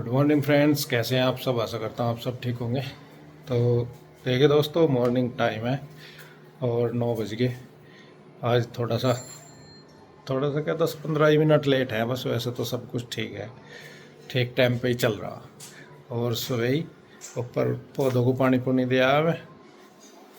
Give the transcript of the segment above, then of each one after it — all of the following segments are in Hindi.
गुड मॉर्निंग फ्रेंड्स, कैसे हैं आप सब। आशा करता हूँ आप सब ठीक होंगे। तो देखिए दोस्तों, मॉर्निंग टाइम है और 9 बज गए। आज थोड़ा सा क्या 10-15 मिनट लेट है बस, वैसे तो सब कुछ ठीक है, ठीक टाइम पे ही चल रहा। और सुबह ही ऊपर पौधों को पानी पुनी दिया है, मैं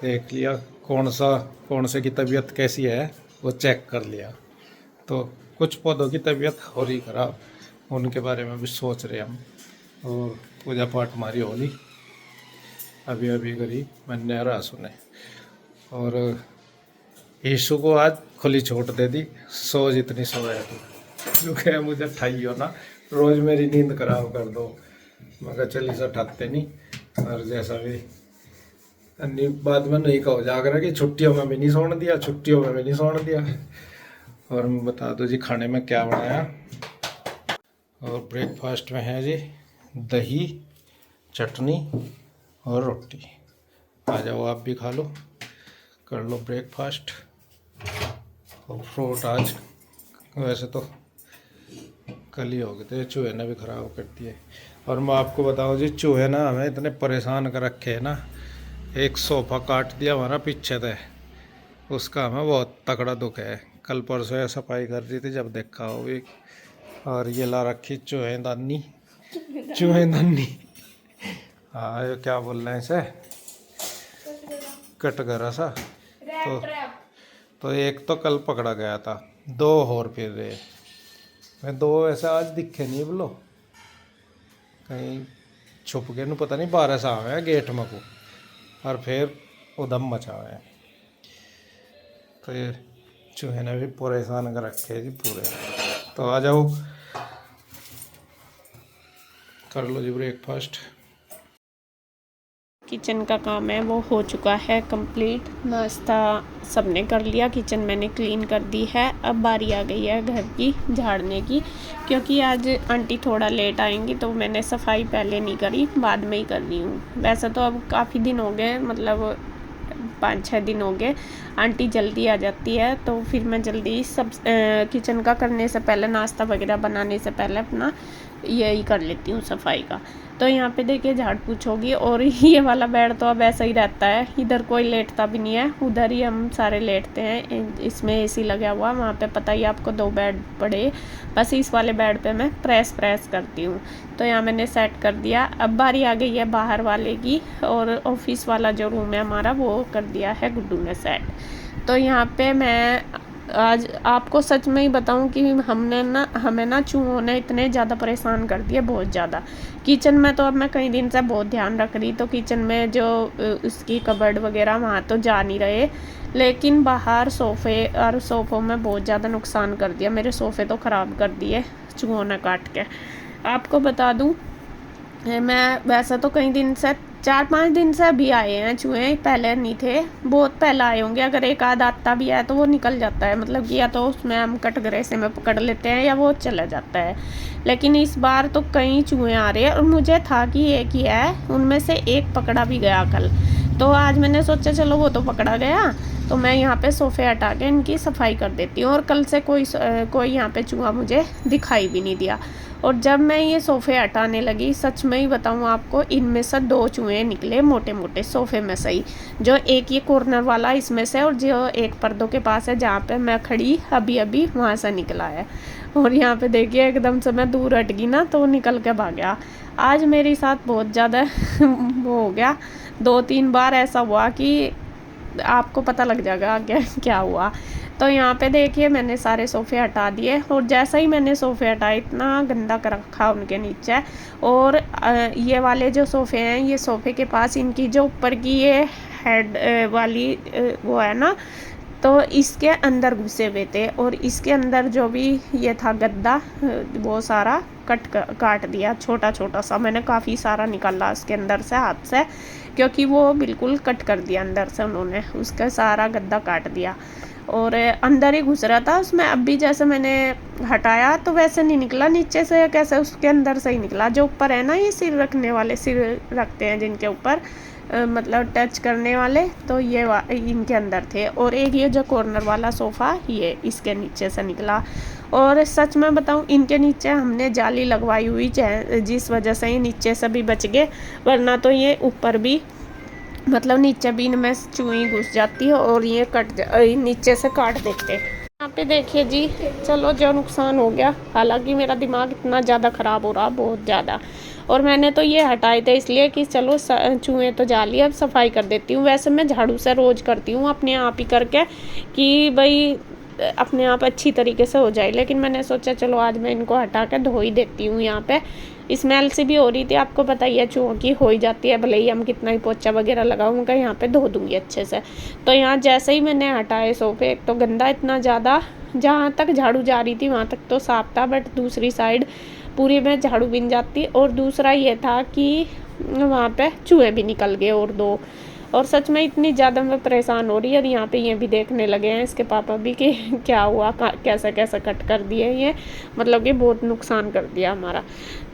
देख लिया कौन से की तबीयत कैसी है वो चेक कर लिया। तो कुछ पौधों की तबीयत हो रही ख़राब, उनके बारे में भी सोच रहे हम। और पूजा पाठ हमारी होली अभी अभी करी, मैंने रहा सुने। और यीशु को आज खुली छूट दे दी, सो जितनी सोया तू, क्योंकि मुझे ठाइयो ना, रोज़ मेरी नींद खराब कर दो। मगर चली से ठाते नहीं, और जैसा भी बाद में नहीं कहो जाकर कि छुट्टियों में भी नहीं सोने दिया, छुट्टियों में भी नहीं सोने दिया। और मैं बता दो जी खाने में क्या बनाया। और ब्रेकफास्ट में है जी दही, चटनी और रोटी। आ जाओ आप भी खा लो, कर लो ब्रेकफास्ट। और फ्रूट आज वैसे तो कल ही हो गए थे, चूहे ने भी ख़राब कर दिए। और मैं आपको बताऊं जी, चूहे ना हमें इतने परेशान कर रखे हैं ना। एक सोफ़ा काट दिया हमारा पीछे से, उसका हमें बहुत तगड़ा दुख है। कल परसों सफाई कर रही थी जब देखा हो भी। और ये ला रखी चूहेदानी, हाँ ये क्या बोल रहे हैं इसे, कटघरा सा। तो एक तो कल पकड़ा गया था, 2 और फिर रहे। मैं 2 ऐसे आज दिखे नहीं बोलो, कहीं छुप के न पता नहीं 12 सा आए गेट में को, और फिर उधम मचा हुआ है। तो ये चूहे ने भी परेशान कर रखे जी पूरे। तो आ जाओ कर लो जी ब्रेकफास्ट। किचन का काम है वो हो चुका है कंप्लीट। नाश्ता सबने कर लिया, किचन मैंने क्लीन कर दी है। अब बारी आ गई है घर की झाड़ने की, क्योंकि आज आंटी थोड़ा लेट आएंगी तो मैंने सफाई पहले नहीं करी, बाद में ही कर रही हूँ। वैसे तो अब काफ़ी दिन हो गए, मतलब 5-6 दिन हो गए आंटी जल्दी आ जाती है, तो फिर मैं जल्दी सब किचन का करने से पहले, नाश्ता वगैरह बनाने से पहले अपना यही कर लेती हूँ सफाई का। तो यहाँ पे देखिए झाड़ पूछ होगी। और ये वाला बेड तो अब ऐसा ही रहता है, इधर कोई लेटता भी नहीं है, उधर ही हम सारे लेटते हैं। इसमें एसी लगा हुआ, वहाँ पे पता ही आपको 2 बेड पड़े, बस इस वाले बेड पे मैं प्रेस करती हूँ। तो यहाँ मैंने सेट कर दिया। अब बारी आ गई है बाहर वाले की, और ऑफिस वाला जो रूम है हमारा वो कर दिया है गुड्डू ने सेट। तो यहाँ पे मैं आज आपको सच में ही बताऊं कि हमें ना चूहों ने इतने ज़्यादा परेशान कर दिया, बहुत ज़्यादा। किचन में तो अब मैं कई दिन से बहुत ध्यान रख रही, तो किचन में जो उसकी कबर्ड वगैरह वहाँ तो जा नहीं रहे, लेकिन बाहर सोफ़े और सोफ़ों में बहुत ज़्यादा नुकसान कर दिया। मेरे सोफ़े तो ख़राब कर दिए चूहों ने काट के। आपको बता दूं, मैं वैसे तो कई दिन से 4-5 दिन से अभी आए हैं चूहे, पहले नहीं थे, बहुत पहले आए होंगे। अगर एक आध आता भी है तो वो निकल जाता है, मतलब कि या तो उसमें हम कटघरे से में पकड़ लेते हैं या वो चला जाता है। लेकिन इस बार तो कई चूहे आ रहे हैं, और मुझे था कि एक ही है, उनमें से एक पकड़ा भी गया कल। तो आज मैंने सोचा चलो वो तो पकड़ा गया, तो मैं यहाँ पे सोफ़े हटा के इनकी सफाई कर देती हूँ। और कल से कोई यहाँ पे चूहा मुझे दिखाई भी नहीं दिया। और जब मैं ये सोफ़े हटाने लगी, सच में ही बताऊँ आपको, इनमें से 2 चूहे निकले मोटे मोटे सोफ़े में से ही, जो एक ये कॉर्नर वाला इसमें से, और जो एक पर्दों के पास है जहाँ पे मैं खड़ी अभी अभी, वहाँ से निकला है। और यहाँ पे देखिए एकदम से मैं दूर हट गई ना, तो निकल के भाग गया। आज मेरे साथ बहुत ज़्यादा वो हो गया, 2-3 बार ऐसा हुआ कि आपको पता लग जाएगा क्या हुआ। तो यहाँ पे देखिए मैंने सारे सोफ़े हटा दिए, और जैसा ही मैंने सोफ़े हटाए इतना गंदा कर रखा उनके नीचे। और ये वाले जो सोफ़े हैं, ये सोफ़े के पास इनकी जो ऊपर की ये हेड वाली वो है ना, तो इसके अंदर घुसे हुए थे, और इसके अंदर जो भी ये था गद्दा, वो सारा काट दिया। छोटा छोटा सा मैंने काफ़ी सारा निकाला इसके अंदर से हाथ से, क्योंकि वो बिल्कुल कट कर दिया अंदर से उन्होंने, उसका सारा गद्दा काट दिया। और अंदर ही घुस रहा था उसमें। अब भी जैसे मैंने हटाया तो वैसे नहीं निकला, नीचे से कैसे उसके अंदर से ही निकला। जो ऊपर है ना, ये सिर रखने वाले, सिर रखते हैं जिनके ऊपर मतलब टच करने वाले, तो ये इनके अंदर थे। और एक ये जो कॉर्नर वाला सोफ़ा ये इसके नीचे से निकला। और सच में बताऊं, इनके नीचे हमने जाली लगवाई हुई, जिस वजह से ये नीचे से भी बच गए, वरना तो ये ऊपर भी मतलब नीचे भी इनमें चूई घुस जाती है और ये नीचे से काट देते। यहाँ पे देखिए जी, चलो जो नुकसान हो गया, हालांकि मेरा दिमाग इतना ज़्यादा ख़राब हो रहा, बहुत ज़्यादा। और मैंने तो ये हटाए थे इसलिए कि चलो चूहे तो जाली, अब सफाई कर देती हूँ। वैसे मैं झाड़ू से रोज़ करती हूँ अपने आप ही करके, कि भाई अपने आप अच्छी तरीके से हो जाए, लेकिन मैंने सोचा चलो आज मैं इनको हटा के धो ही देती हूँ। यहाँ पे स्मेल सी भी हो रही थी, आपको पता ही है चूहों की हो ही जाती है, भले ही हम कितना ही पोछा वगैरह लगाऊंगा, यहाँ पे धो दूंगी अच्छे से। तो यहाँ जैसे ही मैंने हटाए सोफे, एक तो गंदा इतना ज़्यादा, जहाँ तक झाड़ू जा रही थी वहाँ तक तो साफ था, बट दूसरी साइड पूरी में झाड़ू बिन जाती। और दूसरा ये था कि वहाँ पे चूहे भी निकल गए और दो। और सच में इतनी ज़्यादा मैं परेशान हो रही है। और यहाँ पे ये भी देखने लगे हैं इसके पापा भी कि क्या हुआ, कैसा कैसा कट कर दिए ये, मतलब कि बहुत नुकसान कर दिया हमारा।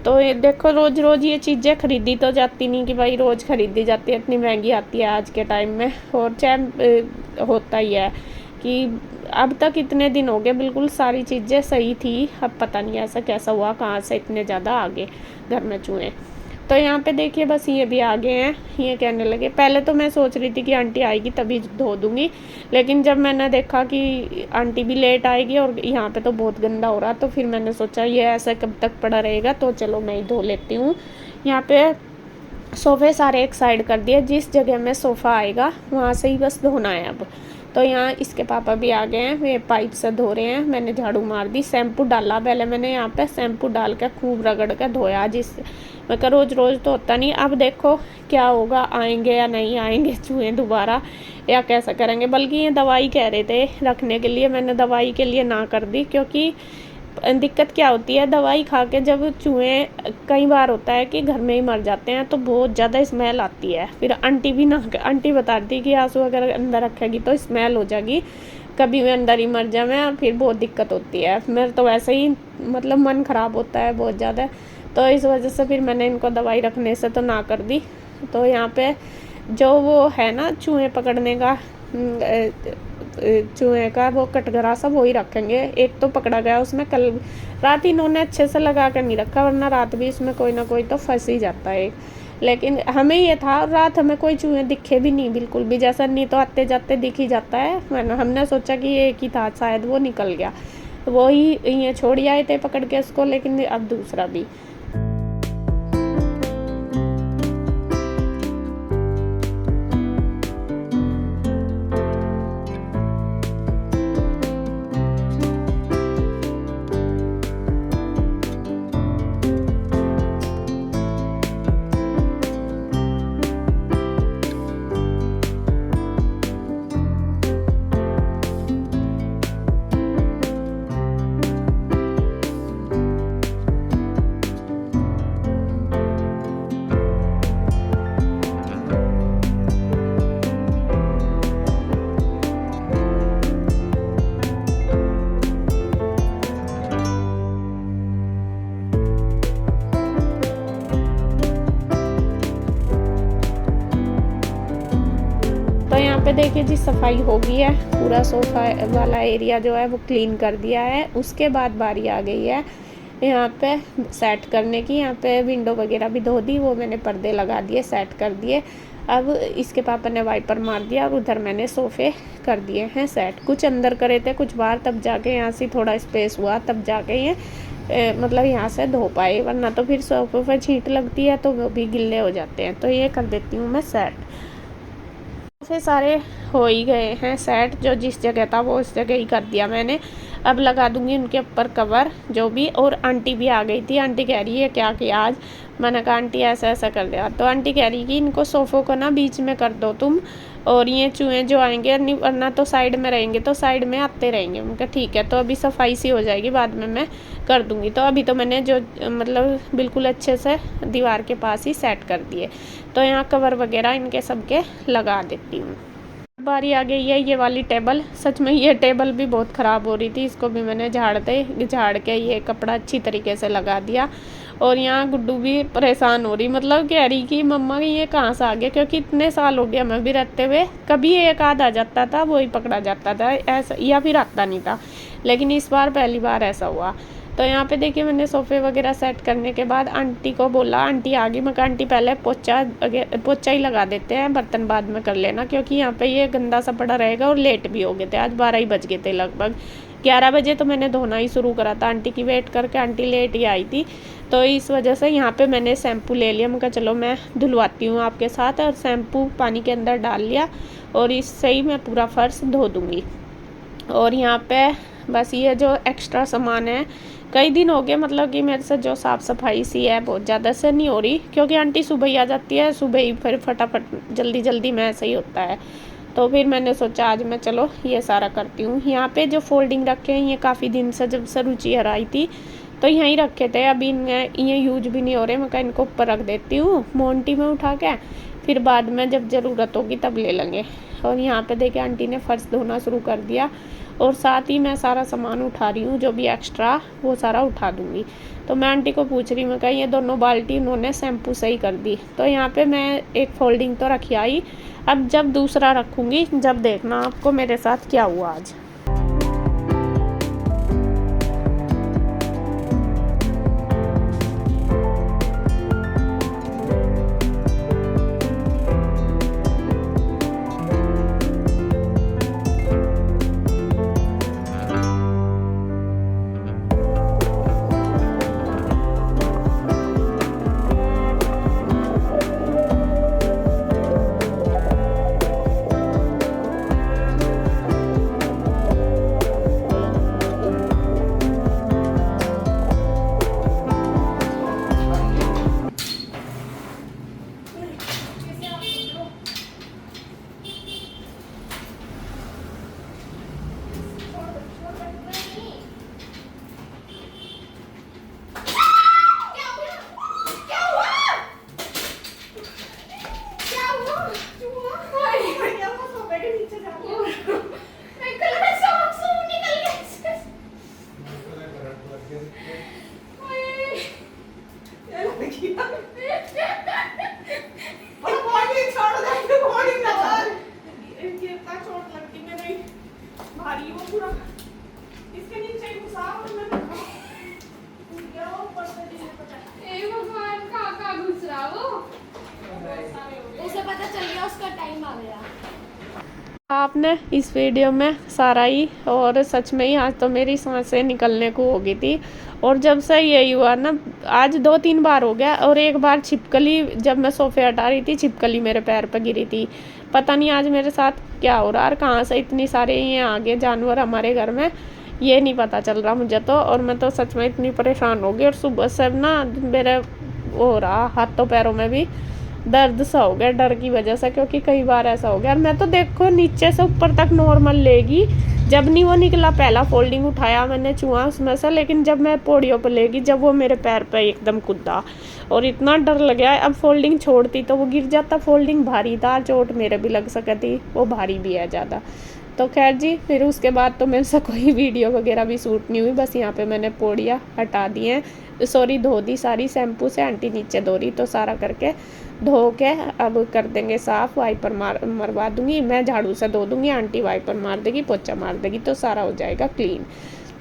तो ये देखो, रोज़ रोज़ ये चीज़ें खरीदी तो जाती नहीं कि भाई रोज़ खरीदी जाती है, इतनी महंगी आती है आज के टाइम में। और चाहे होता ही है कि अब तक इतने दिन हो गए बिल्कुल सारी चीज़ें सही थी, अब पता नहीं ऐसा कैसा हुआ, कहाँ से इतने ज़्यादा आगे घर में चूहे। तो यहाँ पे देखिए बस ये भी आ गए हैं। ये कहने लगे, पहले तो मैं सोच रही थी कि आंटी आएगी तभी धो दूँगी, लेकिन जब मैंने देखा कि आंटी भी लेट आएगी और यहाँ पे तो बहुत गंदा हो रहा, तो फिर मैंने सोचा ये ऐसा कब तक पड़ा रहेगा, तो चलो मैं ही धो लेती हूँ। यहाँ पे सोफ़े सारे एक साइड कर दिए, जिस जगह में सोफ़ा आएगा वहाँ से ही बस धोना है अब। तो यहाँ इसके पापा भी आ गए हैं, वे पाइप से धो रहे हैं। मैंने झाड़ू मार दी, शैम्पू डाला, पहले मैंने यहाँ पे शैम्पू डाल के खूब रगड़ के धोया, जिस मैं कह रोज़ रोज़ तो होता नहीं। अब देखो क्या होगा, आएंगे या नहीं आएंगे चूहे दोबारा, या कैसा करेंगे। बल्कि ये दवाई कह रहे थे रखने के लिए, मैंने दवाई के लिए ना कर दी, क्योंकि दिक्कत क्या होती है, दवाई खा के जब चूहे, कई बार होता है कि घर में ही मर जाते हैं, तो बहुत ज़्यादा स्मेल आती है। फिर आंटी भी ना, आंटी बताती कि आंसू अगर अंदर रखेगी तो स्मेल हो जाएगी, कभी मैं अंदर ही मर जाए और फिर बहुत दिक्कत होती है। मेरे तो वैसे ही मतलब मन ख़राब होता है बहुत ज़्यादा, तो इस वजह से फिर मैंने इनको दवाई रखने से तो ना कर दी। तो यहाँ पे जो वो है ना चूहे पकड़ने का, चूहे का वो कटघरा सब वही रखेंगे। एक तो पकड़ा गया उसमें, कल रात इन्होंने अच्छे से लगा कर नहीं रखा, वरना रात भी इसमें कोई ना कोई तो फंस ही जाता है। लेकिन हमें ये था, रात हमें कोई चूहे दिखे भी नहीं बिल्कुल भी, जैसा नहीं तो आते जाते दिख ही जाता है, वरना हमने सोचा कि ये एक ही था, शायद वो निकल गया, वो ही ये छोड़ आए थे पकड़ के उसको, लेकिन अब दूसरा भी। यहाँ पे देखिए जी, सफाई हो गई है, पूरा सोफा वाला एरिया जो है वो क्लीन कर दिया है। उसके बाद बारी आ गई है यहाँ पे सेट करने की। यहाँ पे विंडो वगैरह भी धो दी, वो मैंने पर्दे लगा दिए, सेट कर दिए। अब इसके पापा ने वाइपर मार दिया और उधर मैंने सोफ़े कर दिए हैं सेट। कुछ अंदर करे थे, कुछ बाहर, तब जाके यहाँ से थोड़ा स्पेस हुआ, तब जाके ये मतलब यहाँ से धो पाए, वरना तो फिर सोफे पर छींट लगती है तो वो भी गिल्ले हो जाते हैं। तो ये कर देती हूँ मैं सेट। सोफे सारे हो ही गए हैं सेट, जो जिस जगह था वो उस जगह ही कर दिया मैंने। अब लगा दूंगी उनके ऊपर कवर जो भी। और आंटी भी आ गई थी, आंटी कह रही है क्या किया आज। मैंने कहा आंटी ऐसा ऐसा कर दिया, तो आंटी कह रही कि इनको सोफ़ों को ना बीच में कर दो तुम, और ये चूहे जो आएंगे वरना तो साइड में रहेंगे, तो साइड में आते रहेंगे। उनका ठीक है, तो अभी सफाई सी हो जाएगी, बाद में मैं कर दूंगी। तो अभी तो मैंने जो मतलब बिल्कुल अच्छे से दीवार के पास ही सेट कर दिए। तो यहाँ कवर वगैरह इनके सबके लगा देती हूँ। बारी आ गई है ये वाली टेबल। सच में ये टेबल भी बहुत ख़राब हो रही थी, इसको भी मैंने झाड़ के ये कपड़ा अच्छी तरीके से लगा दिया। और यहाँ गुड्डू भी परेशान हो रही, मतलब कह रही कि मम्मा ये कहाँ से आ गया, क्योंकि इतने साल हो गया मैं भी रहते हुए, कभी एक आध आ जाता था, वही पकड़ा जाता था ऐसा, या फिर आता नहीं था, लेकिन इस बार पहली बार ऐसा हुआ। तो यहाँ पे देखिए मैंने सोफ़े वगैरह सेट करने के बाद आंटी को बोला, आंटी आ गई। मैं कहा आंटी पहले पोछा ही लगा देते हैं, बर्तन बाद में कर लेना, क्योंकि यहाँ पे ये गंदा सा पड़ा रहेगा और लेट भी हो गए थे, आज 12 ही बज गए थे लगभग। 11 बजे तो मैंने धोना ही शुरू करा था, आंटी की वेट करके, आंटी लेट ही आई थी, तो इस वजह से यहाँ पे मैंने शैम्पू ले लिया। मैं कहा चलो मैं धुलवाती हूँ आपके साथ, और शैम्पू पानी के अंदर डाल लिया और इससे ही मैं पूरा फर्श धो दूँगी। और यहाँ पे बस ये जो एक्स्ट्रा सामान है, कई दिन हो गए मतलब कि मेरे से जो साफ़ सफाई सी है बहुत ज़्यादा से नहीं हो रही, क्योंकि आंटी सुबह ही आ जाती है, सुबह ही फिर फटाफट जल्दी जल्दी में ऐसा ही होता है। तो फिर मैंने सोचा आज मैं चलो ये सारा करती हूँ। यहाँ पे जो फोल्डिंग रखे हैं ये काफ़ी दिन से जब से रुचि आई थी तो यहीं रखे थे, अभी ये यूज भी नहीं हो रहे। मैं इनको ऊपर रख देती हूँ मोन्टी में उठा के, फिर बाद में जब ज़रूरत होगी तब ले लेंगे। और यहाँ पे देखिए आंटी ने फर्श धोना शुरू कर दिया और साथ ही मैं सारा सामान उठा रही हूँ, जो भी एक्स्ट्रा वो सारा उठा दूँगी। तो मैं आंटी को पूछ रही, मैं कहा ये दोनों बाल्टी उन्होंने शैम्पू से ही कर दी। तो यहाँ पे मैं एक फोल्डिंग तो रखी आई, अब जब दूसरा रखूँगी जब देखना आपको मेरे साथ क्या हुआ आज। आपने इस वीडियो में सारा ही, और सच में ही आज तो मेरी सांसें निकलने को हो गई थी। और जब से यही हुआ ना, आज 2-3 बार हो गया, और एक बार छिपकली, जब मैं सोफे हटा रही थी छिपकली मेरे पैर पर गिरी थी। पता नहीं आज मेरे साथ क्या हो रहा है, कहाँ से इतनी सारे ये आ गए जानवर हमारे घर में, ये नहीं पता चल रहा मुझे तो। और मैं तो सच में इतनी परेशान हो गई, और सुबह से ना मेरे हो रहा हाथों पैरों में भी दर्द सा हो गया डर की वजह से, क्योंकि कई बार ऐसा हो गया। और मैं तो देखो नीचे से ऊपर तक नॉर्मल लेगी, जब नहीं वो निकला पहला फोल्डिंग उठाया मैंने चूहा उसमें से, लेकिन जब मैं पौड़ियों पर लेगी जब वो मेरे पैर पे एकदम कूदा और इतना डर लग गया। अब फोल्डिंग छोड़ती तो वो गिर जाता, फोल्डिंग भारी था, चोट मेरे भी लग सकती, वो भारी भी है ज़्यादा। तो खैर जी, फिर उसके बाद तो मेरे से कोई वीडियो वगैरह भी शूट नहीं हुई। बस यहाँ पे मैंने पौड़ियाँ हटा दी हैं, सॉरी धो दी सारी शैम्पू से, आंटी नीचे धो रही, तो सारा करके धो के अब कर देंगे साफ़, वाइपर मरवा दूँगी, मैं झाड़ू से धो दूँगी, आंटी वाइपर मार देगी, पोछा मार देगी, तो सारा हो जाएगा क्लीन।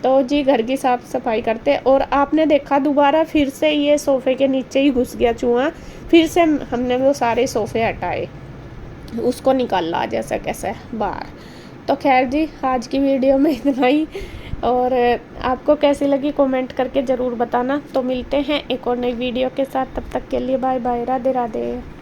तो जी घर की साफ़ सफाई करते। और आपने देखा दोबारा फिर से ये सोफ़े के नीचे ही घुस गया चूहा, फिर से हमने वो सारे सोफ़े हटाए, उसको निकाला जैसा कैसे बाहर। तो खैर जी, आज की वीडियो में इतना ही, और आपको कैसी लगी कमेंट करके ज़रूर बताना। तो मिलते हैं एक और नई वीडियो के साथ, तब तक के लिए बाय बाय, राधे राधे।